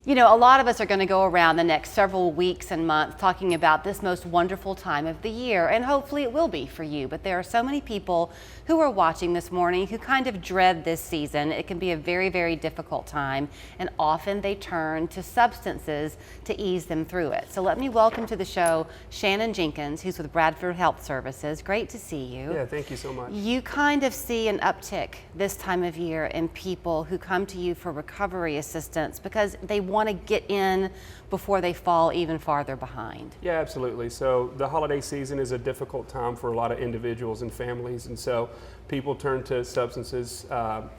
You know, a lot of us are going to go around the next several weeks and months talking about this most wonderful time of the year, and hopefully it will be for you. But there are so many people who are watching this morning who kind of dread this season. It can be a very, very difficult time, and often they turn to substances to ease them through it. So let me welcome to the show Shannon Jenkins, who's with Bradford Health Services. Great to see you. Yeah, thank you so much. You kind of see an uptick this time of year in people who come to you for recovery assistance because they want to get in before they fall even farther behind. Yeah, absolutely. So the holiday season is a difficult time for a lot of individuals and families, and so people turn to substances,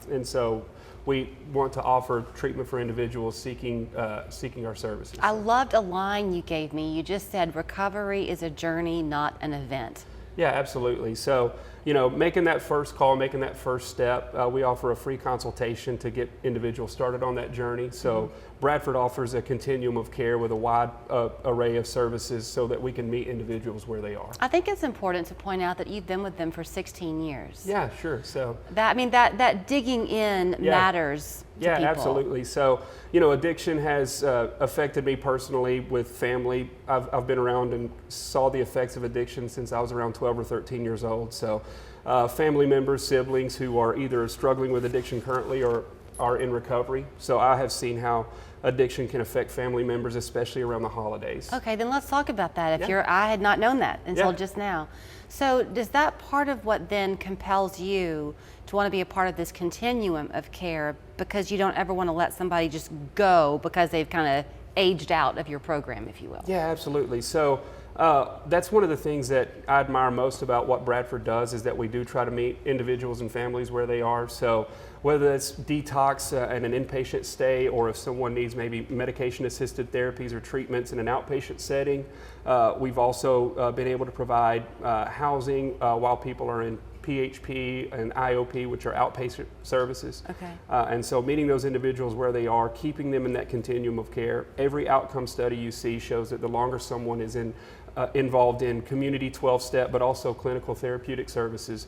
and so we want to offer treatment for individuals seeking our services. I loved a line you gave me. You just said, recovery is a journey, not an event. Yeah, absolutely. So, you know, making that first call, making that first step, we offer a free consultation to get individuals started on that journey. So Bradford offers a continuum of care with a wide array of services so that we can meet individuals where they are. I think it's important to point out that you've been with them for 16 years. Yeah, sure. So that digging in matters to yeah, people. absolutely. So, you know, addiction has affected me personally with family. I've been around and saw the effects of addiction since I was around 12 or 13 years old. So family members, siblings who are either struggling with addiction currently or are in recovery. So I have seen how addiction can affect family members, especially around the holidays. Okay, then let's talk about that. I had not known that until just now. So does that part of what then compels you to want to be a part of this continuum of care, because you don't ever want to let somebody just go because they've kind of aged out of your program, if you will? Yeah, absolutely. So that's one of the things that I admire most about what Bradford does, is that we do try to meet individuals and families where they are. So whether it's detox and an inpatient stay, or if someone needs maybe medication-assisted therapies or treatments in an outpatient setting, we've also been able to provide housing while people are in PHP and IOP, which are outpatient services. Okay. And so meeting those individuals where they are, keeping them in that continuum of care. Every outcome study you see shows that the longer someone is involved in community 12-step, but also clinical therapeutic services,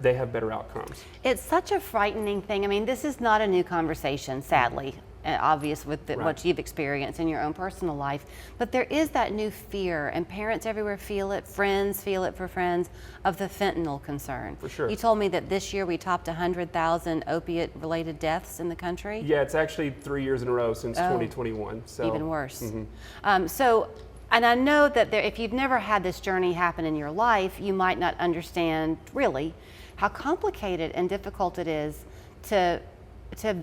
they have better outcomes. It's such a frightening thing. I mean, this is not a new conversation, sadly, obvious with what you've experienced in your own personal life, but there is that new fear, and parents everywhere feel it, friends feel it for friends, of the fentanyl concern. For sure. You told me that this year we topped 100,000 opiate-related deaths in the country? Yeah, it's actually 3 years in a row since 2021. So even worse. And I know that if you've never had this journey happen in your life, you might not understand really how complicated and difficult it is to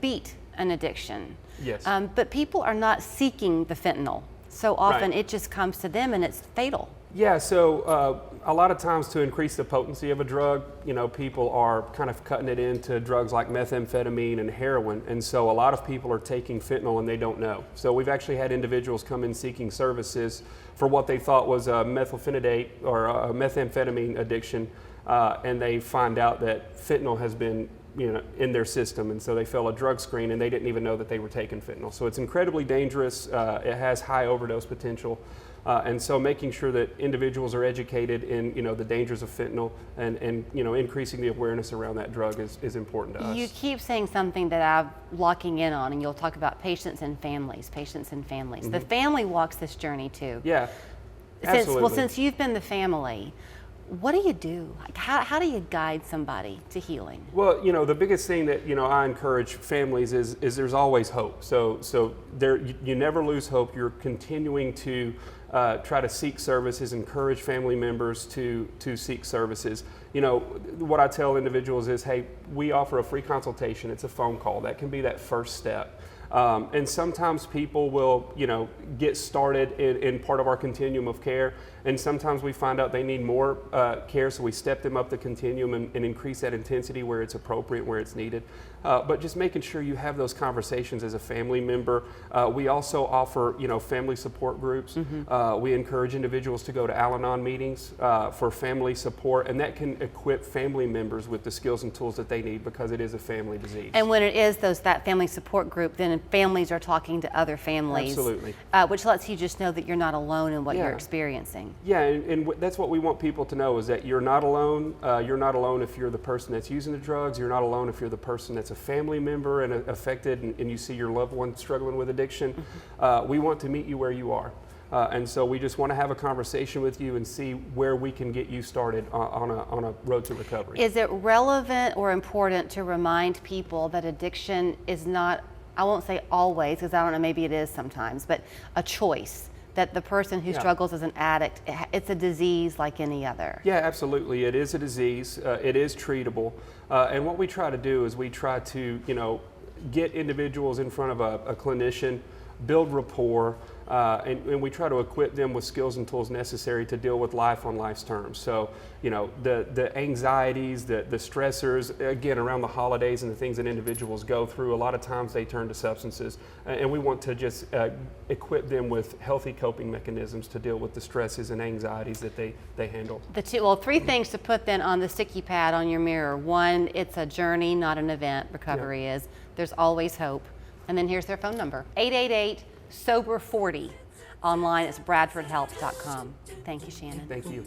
beat an addiction. Yes. But people are not seeking the fentanyl. So often it just comes to them and it's fatal. Yeah, so a lot of times to increase the potency of a drug, you know, people are kind of cutting it into drugs like methamphetamine and heroin, and so a lot of people are taking fentanyl and they don't know. So we've actually had individuals come in seeking services for what they thought was a methylphenidate or a methamphetamine addiction, and they find out that fentanyl has been in their system, and so they fail a drug screen and they didn't even know that they were taking fentanyl. So it's incredibly dangerous. It has high overdose potential. And so making sure that individuals are educated in the dangers of fentanyl and increasing the awareness around that drug is important to us. You keep saying something that I'm locking in on, and you'll talk about patients and families. Mm-hmm. The family walks this journey too. Yeah, absolutely. Since you've been the family, what do you do? Like, how do you guide somebody to healing? Well, the biggest thing that I encourage families is there's always hope. So you never lose hope. You're continuing to try to seek services, encourage family members to seek services. What I tell individuals is, hey, we offer a free consultation. It's a phone call. That can be that first step. And sometimes people will, get started in part of our continuum of care, and sometimes we find out they need more care, so we step them up the continuum and increase that intensity where it's appropriate, where it's needed. But just making sure you have those conversations as a family member. We also offer, family support groups. Mm-hmm. We encourage individuals to go to Al-Anon meetings for family support, and that can equip family members with the skills and tools that they need, because it is a family disease. And when it is that family support group, then families are talking to other families. Absolutely. Which lets you just know that you're not alone in what you're experiencing. Yeah, and that's what we want people to know, is that you're not alone. You're not alone if you're the person that's using the drugs. You're not alone if you're the person that's a family member and affected, and you see your loved one struggling with addiction, we want to meet you where you are. And so we just want to have a conversation with you and see where we can get you started on a road to recovery. Is it relevant or important to remind people that addiction is not, I won't say always, because I don't know, maybe it is sometimes, but a choice? That the person who struggles as an addict, it's a disease like any other. Yeah, absolutely. It is a disease. It is treatable. And what we try to do is we try to, get individuals in front of a clinician, build rapport, and we try to equip them with skills and tools necessary to deal with life on life's terms. So, the anxieties, the stressors, again, around the holidays and the things that individuals go through, a lot of times they turn to substances. And we want to just equip them with healthy coping mechanisms to deal with the stresses and anxieties that they handle. Three things to put then on the sticky pad on your mirror. One, it's a journey, not an event. Recovery is. There's always hope. And then here's their phone number, 888-SOBER40. Online, it's bradfordhealth.com. Thank you, Shannon. Thank you.